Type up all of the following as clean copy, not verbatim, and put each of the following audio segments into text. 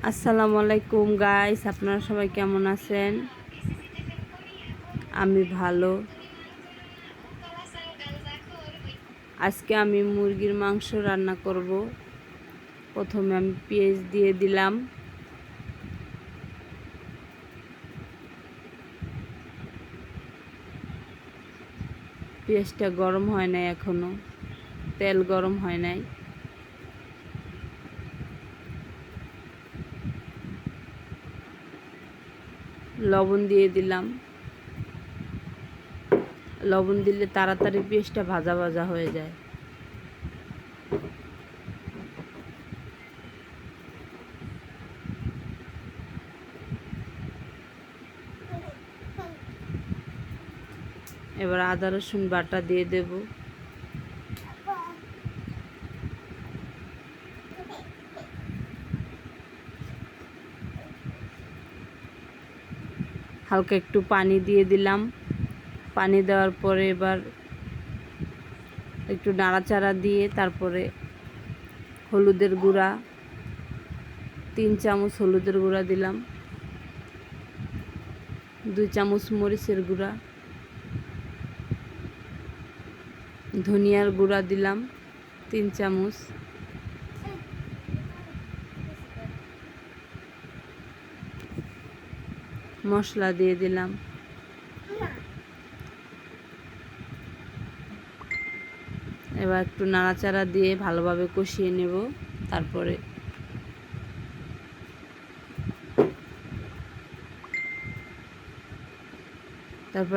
আসসালামু আলাইকুম গাইস, আপনারা সবাই কেমন আছেন? আমি ভালো। আজকে আমি মুরগির মাংস রান্না করব। প্রথমে আমি পেঁয়াজ দিয়ে দিলাম। পেঁয়াজটা গরম হয় নাই, এখনো তেল গরম হয় নাই। লবণ দিয়ে দিলাম। লবণ দিলে তাড়াতাড়ি পেঁয়াজটা ভাজা ভাজা হয়ে যায়। এবার আদা রসুন বাটা দিয়ে দেব। হালকা একটু পানি দিয়ে দিলাম। পানি দেওয়ার পরে এবার একটু নাড়াচাড়া দিয়ে তারপরে হলুদের গুঁড়া 3 চামচ হলুদের গুঁড়া দিলাম, 2 চামচ মরিচের গুঁড়া, ধনিয়ার গুঁড়া দিলাম 3 চামচ, মশলা দিয়ে দিলাম। এবার একটু নাড়াচাড়া দিয়ে ভালোভাবে কষিয়ে নেব। তারপরে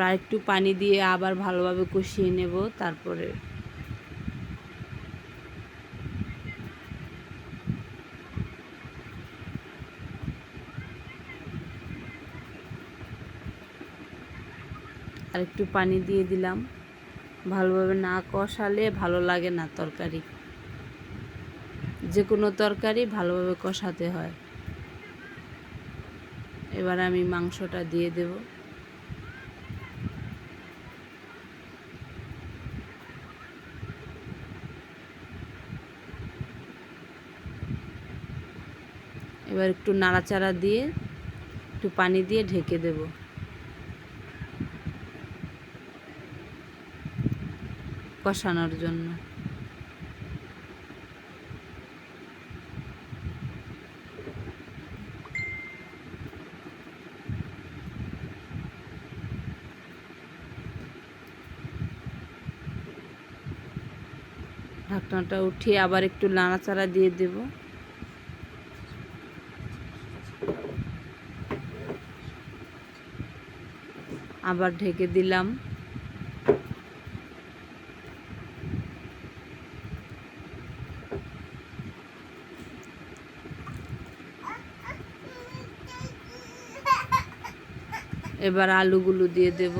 আরেকটু পানি দিয়ে আবার ভালোভাবে কষিয়ে নেব। তারপরে আরেকটু পানি দিয়ে দিলাম। ভালোভাবে না কষালে ভালো লাগে না তরকারি। যে কোনো তরকারি ভালোভাবে কষাতে হয়। এবার আমি মাংসটা দিয়ে দেব। এবার একটু নাড়াচাড়া দিয়ে একটু পানি দিয়ে ঢেকে দেব। কষানোর জন্য ঢাকনাটা উঠিয়ে আবার একটু নাড়াচাড়া দিয়ে দেব। আবার ঢেকে দিলাম। এবার আলুগুলো দিয়ে দেব।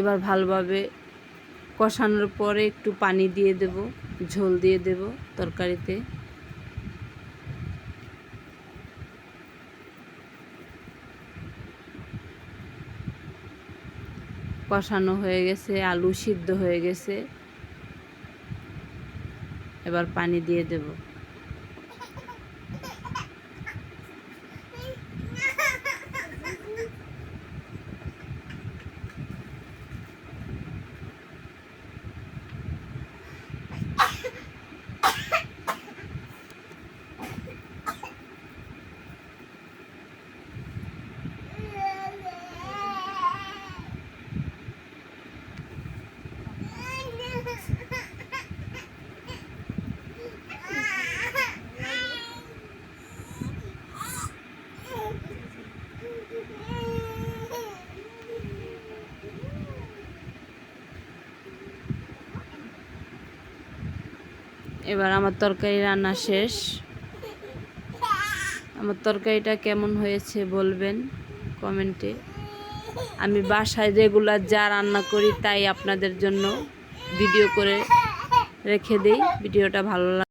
এবার ভালোভাবে কষানোর পরে একটু পানি দিয়ে দেব, ঝোল দিয়ে দেব তরকারিতে। কষানো হয়ে গেছে, আলু সিদ্ধ হয়ে গেছে। এবার পানি দিয়ে দেব। এবার আমার তরকারি রান্না শেষ। আমার তরকারিটা কেমন হয়েছে বলবেন কমেন্টে। আমি বাসায় রেগুলার যা রান্না করি তাই আপনাদের জন্য ভিডিও করে রেখে দিই। ভিডিওটা ভালো লাগে।